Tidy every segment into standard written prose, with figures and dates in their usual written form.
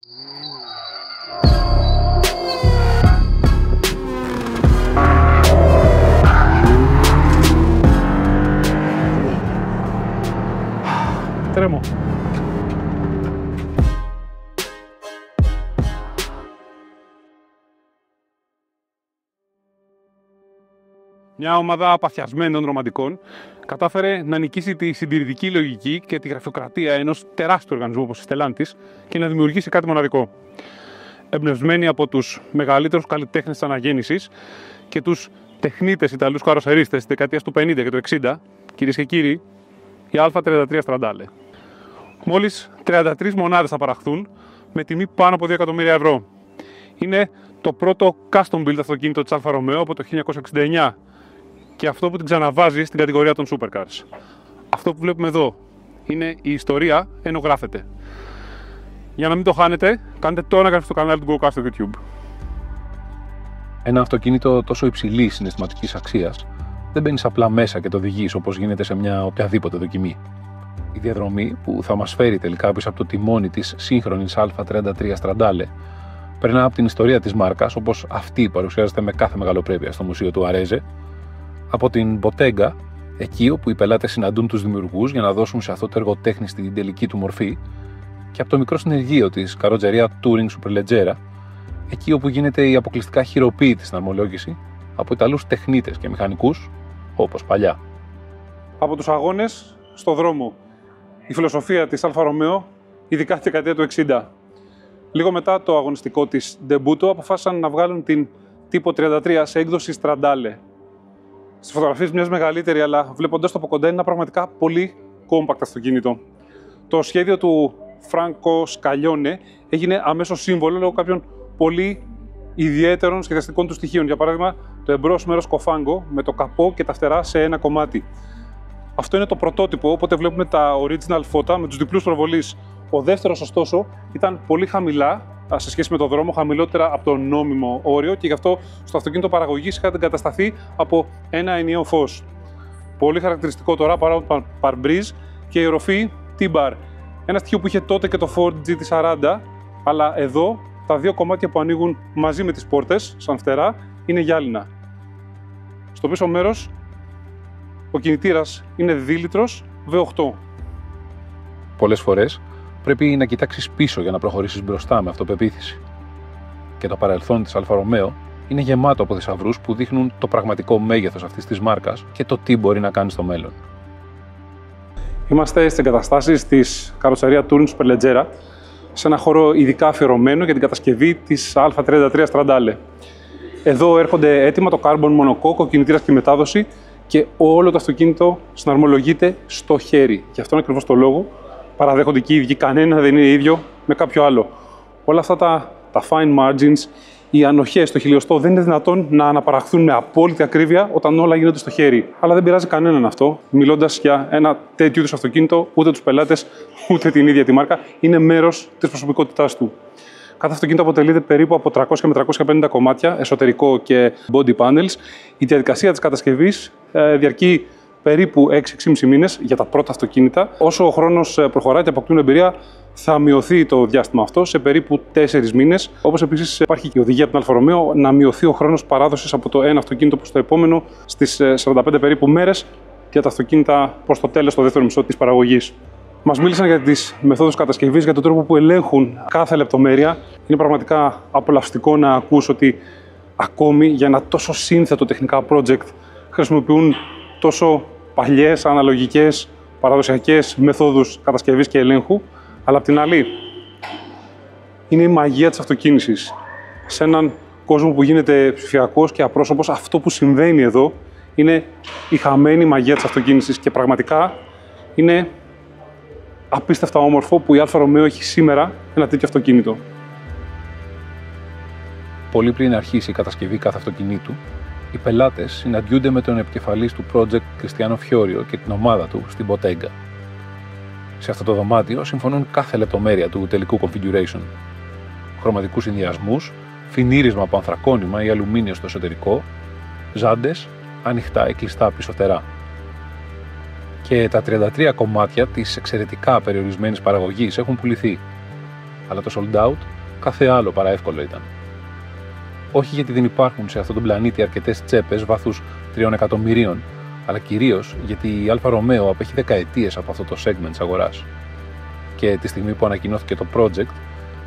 Τρέμω. Μια ομάδα παθιασμένων ρομαντικών κατάφερε να νικήσει τη συντηρητική λογική και τη γραφειοκρατία ενός τεράστιου οργανισμού όπως η Stellantis και να δημιουργήσει κάτι μοναδικό. Εμπνευσμένοι από τους μεγαλύτερους καλλιτέχνες της αναγέννησης και τους τεχνίτες Ιταλούς καροσερίστες της δεκαετίας του 50 και του 60, κυρίες και κύριοι, η Α33 Stradale. Μόλις 33 μονάδες θα παραχθούν με τιμή πάνω από 2 εκατομμύρια ευρώ. Είναι το πρώτο custom build αυτοκίνητο της Αλφα Ρωμαίο από το 1969 και αυτό που την ξαναβάζει στην κατηγορία των supercars. Αυτό που βλέπουμε εδώ είναι η ιστορία ενώ γράφεται. Για να μην το χάνετε, κάντε τώρα να γράψετε στο κανάλι του GoCar στο YouTube. Ένα αυτοκίνητο τόσο υψηλής συναισθηματικής αξίας δεν μπαίνεις απλά μέσα και το οδηγείς όπως γίνεται σε μια οποιαδήποτε δοκιμή. Η διαδρομή που θα μας φέρει τελικά πίσω από το τιμόνι της σύγχρονης Α33 Stradale περνά από την ιστορία της μάρκας όπως αυτή παρουσιάζεται με κάθε μεγαλοπρέπεια στο Μουσείο του Αρέζε, από την Bottega, εκεί όπου οι πελάτες συναντούν τους δημιουργούς για να δώσουν σε αυτό το εργοτέχνη στην τελική του μορφή, και από το μικρό συνεργείο της καροτζερία Touring Superleggera, εκεί όπου γίνεται η αποκλειστικά χειροποίητη συναρμολόγηση από Ιταλούς τεχνίτες και μηχανικούς όπως παλιά. Από τους αγώνες στο δρόμο. Η φιλοσοφία της Αλφα Ρωμαίο, ειδικά στη δεκαετία του 60. Λίγο μετά το αγωνιστικό της ντεμπούτο, αποφάσισαν να βγάλουν την Tipo 33 σε έκδοση Stradale. Στις φωτογραφίες μοιάζει μεγαλύτερη, αλλά βλέποντας το από κοντά είναι ένα πραγματικά πολύ compact αυτοκίνητο. Το σχέδιο του Franco Scaglione έγινε αμέσως σύμβολο λόγω κάποιων πολύ ιδιαίτερων σχεδιαστικών του στοιχείων. Για παράδειγμα, το εμπρός μέρος κοφάγκο με το καπό και τα φτερά σε ένα κομμάτι. Αυτό είναι το πρωτότυπο, οπότε βλέπουμε τα original φώτα με τους διπλούς προβολείς. Ο δεύτερος, ωστόσο, ήταν πολύ χαμηλά σε σχέση με τον δρόμο, χαμηλότερα από το νόμιμο όριο και γι' αυτό στο αυτοκίνητο παραγωγής είχαν εγκατασταθεί από ένα ενιαίο φως. Πολύ χαρακτηριστικό το wraparound parbriz και η ροφή T-bar. Ένα στοιχείο που είχε τότε και το Ford GT40, αλλά εδώ τα δύο κομμάτια που ανοίγουν μαζί με τις πόρτες, σαν φτερά, είναι γυάλινα. Στο πίσω μέρος, ο κινητήρας είναι δίλητρος V8. Πολλές φορές πρέπει να κοιτάξεις πίσω για να προχωρήσεις μπροστά με αυτοπεποίθηση. Και το παρελθόν της Αλφα Ρωμαίο είναι γεμάτο από θησαυρούς που δείχνουν το πραγματικό μέγεθος αυτής της μάρκας και το τι μπορεί να κάνει στο μέλλον. Είμαστε στις εγκαταστάσεις της καροσερία Touring Superleggera, σε ένα χώρο ειδικά αφιερωμένο για την κατασκευή της Α33 Stradale. Εδώ έρχονται έτοιμα το carbon μονοκόκκο, ο κινητήρας και η μετάδοση και όλο το αυτοκίνητο συναρμολογείται στο χέρι. Και αυτόν ακριβώς το λόγο παραδέχονται και οι ίδιοι, κανένα δεν είναι ίδιο με κάποιο άλλο. Όλα αυτά τα fine margins, οι ανοχές στο χιλιοστό δεν είναι δυνατόν να αναπαραχθούν με απόλυτη ακρίβεια όταν όλα γίνονται στο χέρι. Αλλά δεν πειράζει κανέναν αυτό. Μιλώντας για ένα τέτοιου είδους αυτοκίνητο, ούτε τους πελάτες, ούτε την ίδια τη μάρκα, είναι μέρος της προσωπικότητάς του. Κάθε αυτοκίνητο αποτελείται περίπου από 300 με 350 κομμάτια, εσωτερικό και body panels. Η διαδικασία της κατασκευής διαρκεί περίπου 6-6,5 μήνες για τα πρώτα αυτοκίνητα. Όσο ο χρόνος προχωράει και αποκτούν εμπειρία, θα μειωθεί το διάστημα αυτό σε περίπου 4 μήνες. Όπως επίσης υπάρχει και η οδηγία από την Αλφα Ρωμαίο να μειωθεί ο χρόνος παράδοσης από το ένα αυτοκίνητο προς το επόμενο στις 45 περίπου μέρες για τα αυτοκίνητα προς το τέλος, το δεύτερο μισό της παραγωγής. Μας μίλησαν για τις μεθόδους κατασκευής, για τον τρόπο που ελέγχουν κάθε λεπτομέρεια. Είναι πραγματικά απολαυστικό να ακούς ότι ακόμη για ένα τόσο σύνθετο τεχνικά project χρησιμοποιούν τόσο παλιές, αναλογικές, παραδοσιακές μεθόδους κατασκευής και ελέγχου. Αλλά απ' την άλλη, είναι η μαγεία της αυτοκίνησης. Σε έναν κόσμο που γίνεται ψηφιακός και απρόσωπος, αυτό που συμβαίνει εδώ είναι η χαμένη μαγεία της αυτοκίνησης και πραγματικά είναι απίστευτα όμορφο που η Αλφα Ρωμαίο έχει σήμερα ένα τέτοιο αυτοκίνητο. Πολύ πριν αρχίσει η κατασκευή κάθε αυτοκινήτου, οι πελάτες συναντιούνται με τον επικεφαλής του project Κριστιάνο Φιόριο και την ομάδα του στην Bottega. Σε αυτό το δωμάτιο συμφωνούν κάθε λεπτομέρεια του τελικού configuration. Χρωματικούς συνδυασμούς, φινίρισμα από ανθρακόνημα ή αλουμίνιο στο εσωτερικό, ζάντες, ανοιχτά ή κλειστά πίσω φτερά. Και τα 33 κομμάτια της εξαιρετικά περιορισμένης παραγωγής έχουν πουληθεί. αλλά το sold out κάθε άλλο παρά εύκολο ήταν. Όχι γιατί δεν υπάρχουν σε αυτόν τον πλανήτη αρκετές τσέπες βάθους 3 εκατομμυρίων, αλλά κυρίως γιατί η Αλφα Ρωμαίο απέχει δεκαετίες από αυτό το segment της αγοράς. Και τη στιγμή που ανακοινώθηκε το project,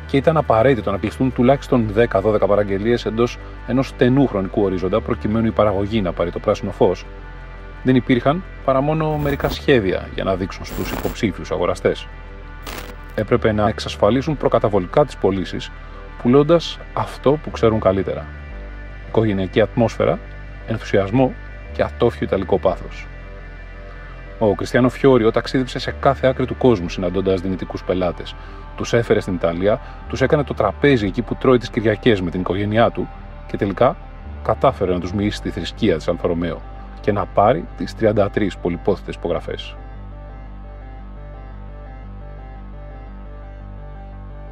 και ήταν απαραίτητο να κλειστούν τουλάχιστον 10-12 παραγγελίες εντός ενός στενού χρονικού ορίζοντα, προκειμένου η παραγωγή να πάρει το πράσινο φως, δεν υπήρχαν παρά μόνο μερικά σχέδια για να δείξουν στους υποψήφιους αγοραστές. Έπρεπε να εξασφαλίσουν προκαταβολικά τις πωλήσεις, πουλώντας αυτό που ξέρουν καλύτερα: οικογενειακή ατμόσφαιρα, ενθουσιασμό και ατόφιο ιταλικό πάθος. Ο Κριστιάνο Φιόριο ταξίδεψε σε κάθε άκρη του κόσμου συναντώντας δυνητικούς πελάτες. Τους έφερε στην Ιταλία, τους έκανε το τραπέζι εκεί που τρώει τις Κυριακές με την οικογένειά του και τελικά κατάφερε να τους μοιήσει στη θρησκεία της Αλφα Ρωμαίο και να πάρει τις 33 πολυπόθητες υπογραφές.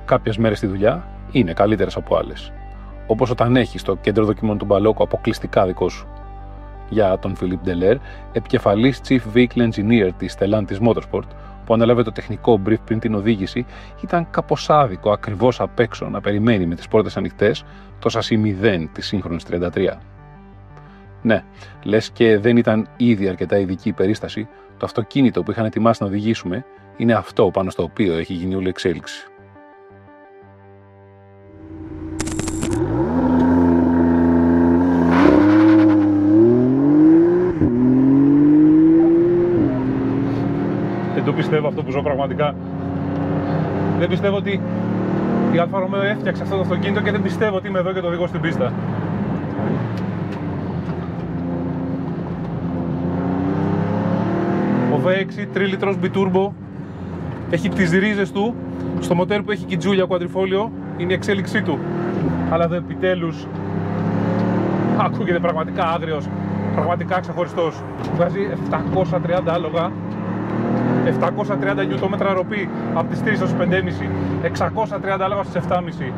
Κάποιες μέρες στη δουλειά είναι καλύτερες από άλλες. Όπως όταν έχεις το κέντρο δοκιμών του Μπαλόκο αποκλειστικά δικό σου. Για τον Φιλίπ Ντελέρ, επικεφαλής Chief Vehicle Engineer της Stellantis Motorsport, που ανέλαβε το τεχνικό brief πριν την οδήγηση, ήταν κάπως άδικο ακριβώς απ' έξω να περιμένει με τις πόρτες ανοιχτές το σασί 0 της σύγχρονης 33. Ναι, λες και δεν ήταν ήδη αρκετά ειδική η περίσταση, το αυτοκίνητο που είχαν ετοιμάσει να οδηγήσουμε είναι αυτό πάνω στο οποίο έχει γίνει όλη η εξέλιξη. Δεν το πιστεύω αυτό που ζω πραγματικά. Δεν πιστεύω ότι η Αλφα Ρωμαίο έφτιαξε αυτό το αυτοκίνητο και δεν πιστεύω ότι είμαι εδώ και το οδηγώ στην πίστα. Ο V6 3 λίτρος biturbo έχει τις ρίζες του στο μοτέρ που έχει και η Giulia Quadrifoglio, είναι η εξέλιξή του. Αλλά εδώ επιτέλους ακούγεται πραγματικά άγριος, πραγματικά ξεχωριστός. Βγάζει 730 άλογα, 730 νιουτόμετρα ροπή από τις 3 έως 5,5, 630 άλογα στις 7,5.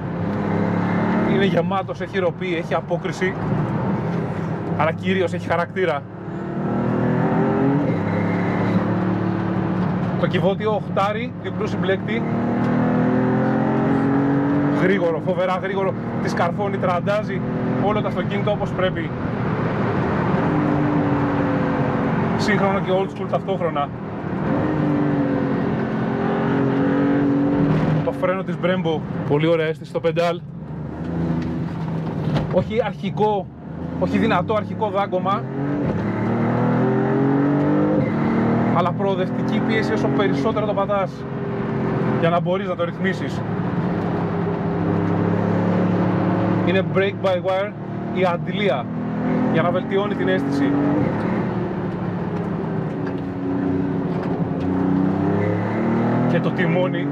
Είναι γεμάτος, έχει ροπή, έχει απόκριση, αλλά κυρίως έχει χαρακτήρα. Το κυβότιο οχτάρι, διπλού συμπλέκτη, γρήγορο, φοβερά γρήγορο, τη σκαρφώνει, τραντάζει όλο το αυτοκίνητο όπως πρέπει. Σύγχρονο και old school ταυτόχρονα. Το φρένο της Brembo, πολύ ωραία αίσθηση στο πεντάλ. Όχι αρχικό, όχι δυνατό αρχικό δάγκωμα, αλλά προοδευτική πίεση όσο περισσότερο το πατάς για να μπορείς να το ρυθμίσεις. Είναι brake by wire η αντιλία για να βελτιώνει την αίσθηση. Και το τιμόνι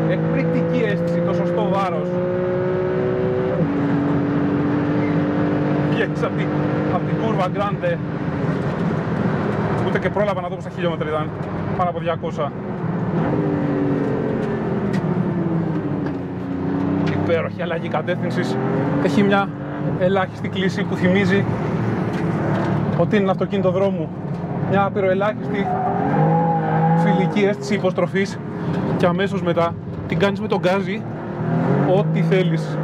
εκπληκτική αίσθηση, το σωστό βάρος. Βγαίνεις από την κούρβα Grande, ούτε και πρόλαβα να δω πόσα χιλιόμετρα ήταν, πάνω από 200. Υπέροχη αλλαγή κατεύθυνσης, έχει μια ελάχιστη κλίση που θυμίζει ότι είναι ένα αυτοκίνητο δρόμου. Μια απειροελάχιστη φιλική αίσθηση υποστροφής και αμέσως μετά την κάνεις με τον γκάζι ό,τι θέλεις.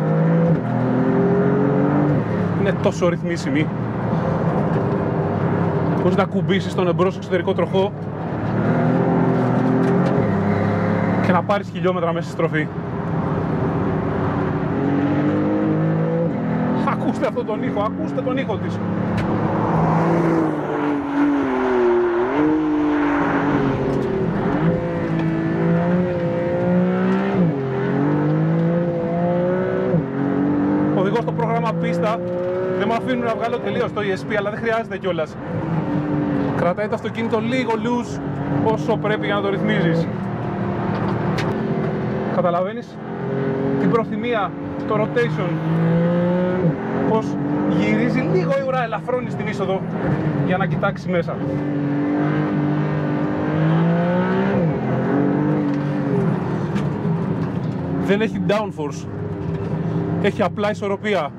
Είναι τόσο ρυθμίσιμη. Μπορείς να κουμπίσεις τον εμπρός εξωτερικό τροχό και να πάρεις χιλιόμετρα μέσα στη στροφή. Ακούστε αυτόν τον ήχο, ακούστε τον ήχο της. Οδηγώ στο πρόγραμμα πίστα, δεν με αφήνουν να βγάλω τελείως το ESP, αλλά δεν χρειάζεται κιόλας. Κρατάει το αυτοκίνητο λίγο loose όσο πρέπει για να το ρυθμίζεις. Καταλαβαίνεις την προθυμία, το rotation, πως γυρίζει λίγο η ουρά, ελαφρώνει στην είσοδο για να κοιτάξει μέσα. Δεν έχει downforce, έχει απλά ισορροπία.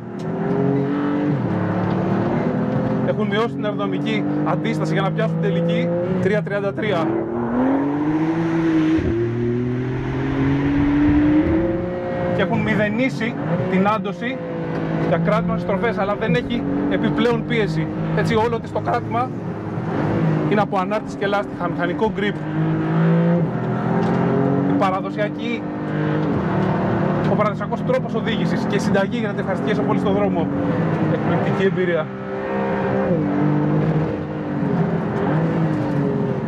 Έχουν μειώσει την αεροδυναμική αντίσταση για να πιάσουν τελική 3.33. και έχουν μηδενίσει την άντωση για κράτημα στις στροφές, αλλά δεν έχει επιπλέον πίεση. Έτσι όλο της το κράτημα είναι από ανάρτηση και λάστιχα, μηχανικό grip. Ο παραδοσιακός τρόπος οδήγησης και η συνταγή για να τη ευχαριστιέσαι πολύ στον δρόμο. Εκπληκτική εμπειρία.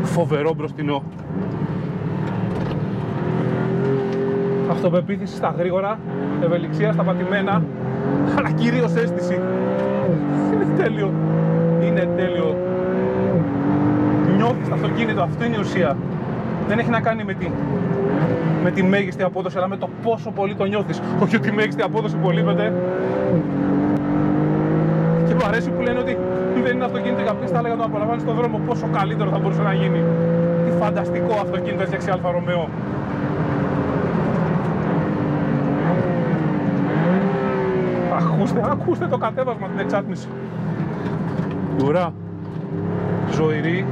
Φοβερό μπροστινό. Αυτοπεποίθηση στα γρήγορα, ευελιξία στα πατημένα, αλλά κυρίως αίσθηση. Είναι τέλειο. Είναι τέλειο. Νιώθεις το αυτοκίνητο, αυτό είναι η ουσία. Δεν έχει να κάνει με τη μέγιστη απόδοση, αλλά με το πόσο πολύ το νιώθεις. Όχι ότι η μέγιστη απόδοση υπολείπεται. Και μου αρέσει που λένε ότι δεν είναι αυτοκίνητο για πίστα, αλλά για να το απολαμβάνεις στον δρόμο, πόσο καλύτερο θα μπορούσε να γίνει. Τι φανταστικό αυτοκίνητο έφτιαξε η Αλφα Ρωμαίο. Ακούστε το κατέβασμα, την εξάτμιση. Ουρά. Ζωηρή.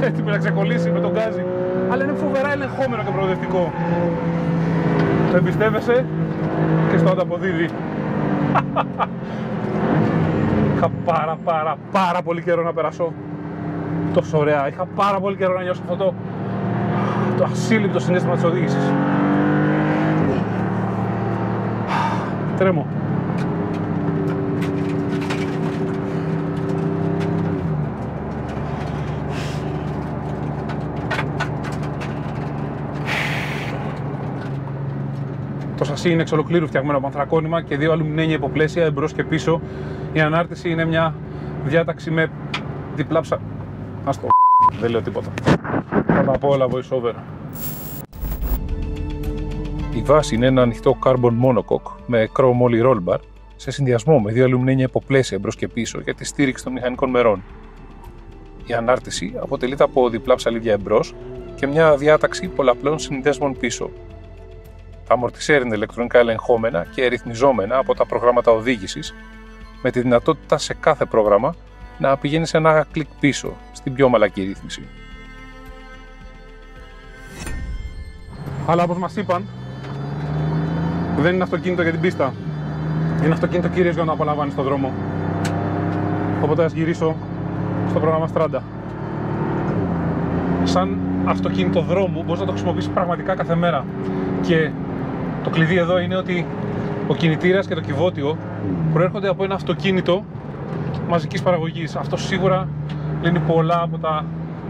Έτοιμη να ξεκολλήσει με τον γκάζι. Αλλά είναι φοβερά ελεγχόμενο και προοδευτικό. Το εμπιστεύεσαι και στο ανταποδίδει. Είχα πάρα πολύ καιρό να περάσω τόσο ωραία. Είχα πάρα πολύ καιρό να νιώσω αυτό το ασύλληπτο συναίσθημα της οδήγησης. Τρέμω. Το σασί είναι εξ ολοκλήρου φτιαγμένο από ανθρακόνημα και δύο αλουμινένια υποπλαίσια εμπρός και πίσω. Η ανάρτηση είναι μια διάταξη με διπλά δεν λέω τίποτα. Θα τα πω όλα voice over. Η βάση είναι ένα ανοιχτό carbon monocoque με chrome ollie roll bar σε συνδυασμό με δύο αλουμινένια υποπλαίσια εμπρός και πίσω για τη στήριξη των μηχανικών μερών. Η ανάρτηση αποτελείται από διπλά ψαλίδια εμπρός και μια διάταξη πολλαπλών συνδέσμων πίσω. Τα αμορτισέρ είναι ηλεκτρονικά ελεγχόμενα και ρυθμιζόμενα από τα προγράμματα οδήγησης, με τη δυνατότητα σε κάθε πρόγραμμα να πηγαίνει σε ένα κλικ πίσω στην πιο μαλακή ρύθμιση. Αλλά όπως μας είπαν, δεν είναι αυτοκίνητο για την πίστα. Είναι αυτοκίνητο κυρίως για να το απολαμβάνεις στον δρόμο. Οπότε ας γυρίσω στο πρόγραμμα Strada. Σαν αυτοκίνητο δρόμου μπορείς να το χρησιμοποιήσεις πραγματικά κάθε μέρα. Και το κλειδί εδώ είναι ότι ο κινητήρας και το κυβότιο προέρχονται από ένα αυτοκίνητο μαζικής παραγωγής. Αυτό σίγουρα λύνει πολλά από τα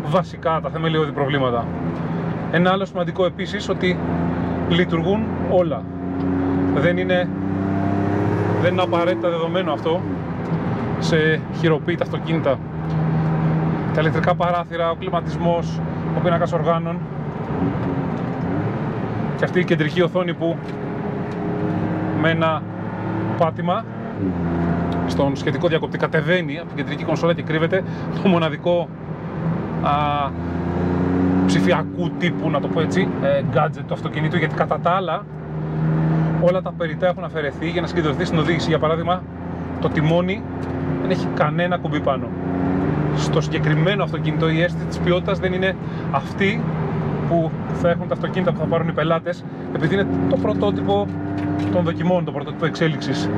βασικά, τα θεμελιώδη προβλήματα. Ένα άλλο σημαντικό επίσης ότι λειτουργούν όλα. Δεν είναι απαραίτητα δεδομένο αυτό σε χειροποίητα αυτοκίνητα. Τα ηλεκτρικά παράθυρα, ο κλιματισμός, ο πίνακας οργάνων και αυτή η κεντρική οθόνη που με ένα πάτημα στον σχετικό διακοπτή κατεβαίνει από την κεντρική κονσόλα και κρύβεται το μοναδικό ψηφιακού τύπου, να το πω έτσι, gadget του αυτοκινήτου, γιατί κατά τα άλλα όλα τα περιττά έχουν αφαιρεθεί για να συγκεντρωθεί στην οδήγηση. Για παράδειγμα, το τιμόνι δεν έχει κανένα κουμπί πάνω. Στο συγκεκριμένο αυτοκίνητο η αίσθηση της ποιότητας δεν είναι αυτή που θα έχουν τα αυτοκίνητα που θα πάρουν οι πελάτες, επειδή είναι το πρωτότυπο των δοκιμών, το πρωτότυπο εξέλιξης.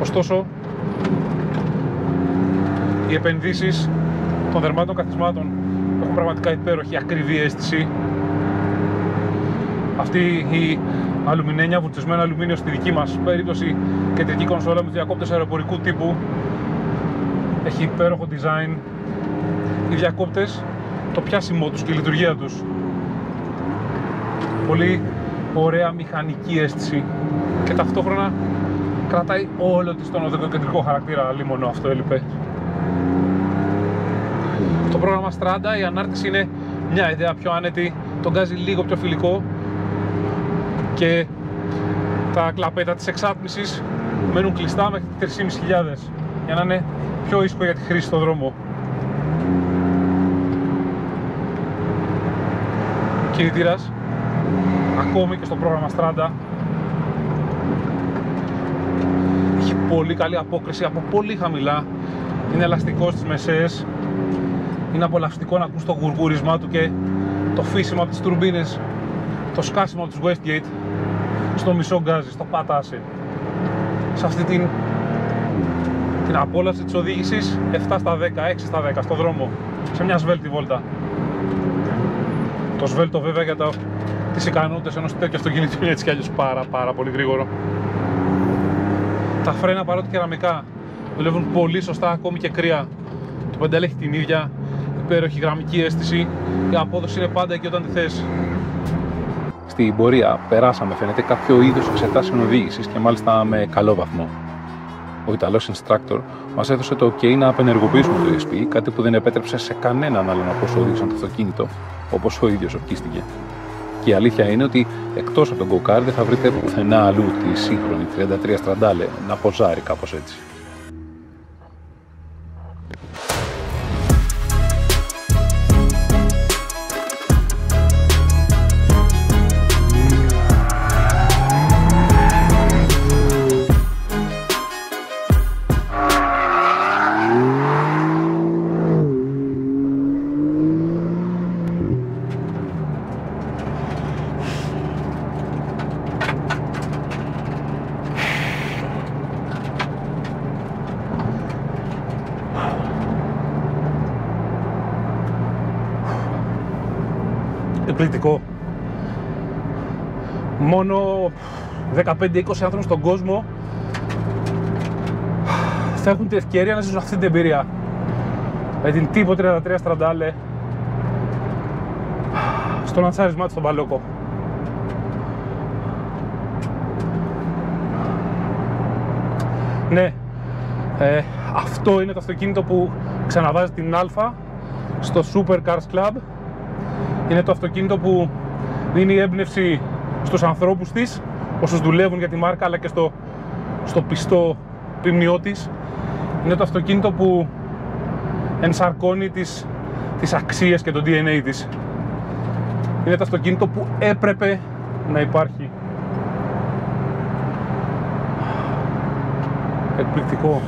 Ωστόσο, οι επενδύσεις των δερμάτων καθισμάτων έχουν πραγματικά υπέροχη, ακριβή αίσθηση. Αυτή η αλουμινένια, βουρτσισμένο αλουμίνιο στη δική μας περίπτωση, κεντρική κονσόλα με διακόπτες αεροπορικού τύπου, έχει υπέροχο design. Οι διακόπτες, το πιάσιμό τους και η λειτουργία τους, πολύ ωραία μηχανική αίσθηση και ταυτόχρονα κρατάει όλο της τον οδικοκεντρικό χαρακτήρα. Λίμωνο αυτό έλειπε. Το πρόγραμμα Strada, η ανάρτηση είναι μια ιδέα πιο άνετη, τον γκάζι λίγο πιο φιλικό και τα κλαπέτα της εξάτμισης μένουν κλειστά μέχρι 3.500 για να είναι πιο ήσυχο για τη χρήση στον δρόμο. Ο κινητήρας, ακόμη και στο πρόγραμμα Strada, έχει πολύ καλή απόκριση από πολύ χαμηλά είναι ελαστικό στις μεσαίες, είναι απολαυστικό να ακούς το γουργούρισμά του και το φύσιμο από τις τουρμπίνες, το σκάσιμο από τους Westgate, στο μισό γκάζι, στο πατάσι. Σε αυτή την απόλαυση της οδήγησης 7 στα 10, 6 στα 10 στο δρόμο, σε μια σβέλτη βόλτα. Το σβέλτο βέβαια για τις ικανότητες ενός τέτοιου αυτοκινήτου είναι έτσι κι αλλιώς πάρα πολύ γρήγορο. Τα φρένα, παρότι κεραμικά, δουλεύουν πολύ σωστά ακόμη και κρύα. Το πεντάλ έχει την ίδια υπέροχη γραμμική αίσθηση, η απόδοση είναι πάντα εκεί όταν τη θες. Στην πορεία περάσαμε, φαίνεται, κάποιο είδος εξετάσεων οδήγησης και μάλιστα με καλό βαθμό. Ο Ιταλός instructor μας έδωσε το OK να απενεργοποιήσουμε το ESP, κάτι που δεν επέτρεψε σε κανέναν άλλον από όσους οδήγησαν το αυτοκίνητο, όπως ο ίδιος ορκίστηκε. Και η αλήθεια είναι ότι εκτός από τον go-kart δεν θα βρείτε πουθενά αλλού τη σύγχρονη 33 Στραντάλε να ποζάρει κάπως έτσι. Εκπληκτικό. Μόνο 15-20 άνθρωποι στον κόσμο θα έχουν την ευκαιρία να ζήσουν αυτή την εμπειρία με την Tipo 33 Στραντάλε στο λανσάρισμά του στον Μπαλόκο. Ναι, αυτό είναι το αυτοκίνητο που ξαναβάζει την Α στο Super Cars Club. Είναι το αυτοκίνητο που δίνει έμπνευση στους ανθρώπους της, όσους δουλεύουν για τη μάρκα, αλλά και στο πιστό ποιμνιό της. Είναι το αυτοκίνητο που ενσαρκώνει τις αξίες και το DNA της. Είναι το αυτοκίνητο που έπρεπε να υπάρχει. Εκπληκτικό.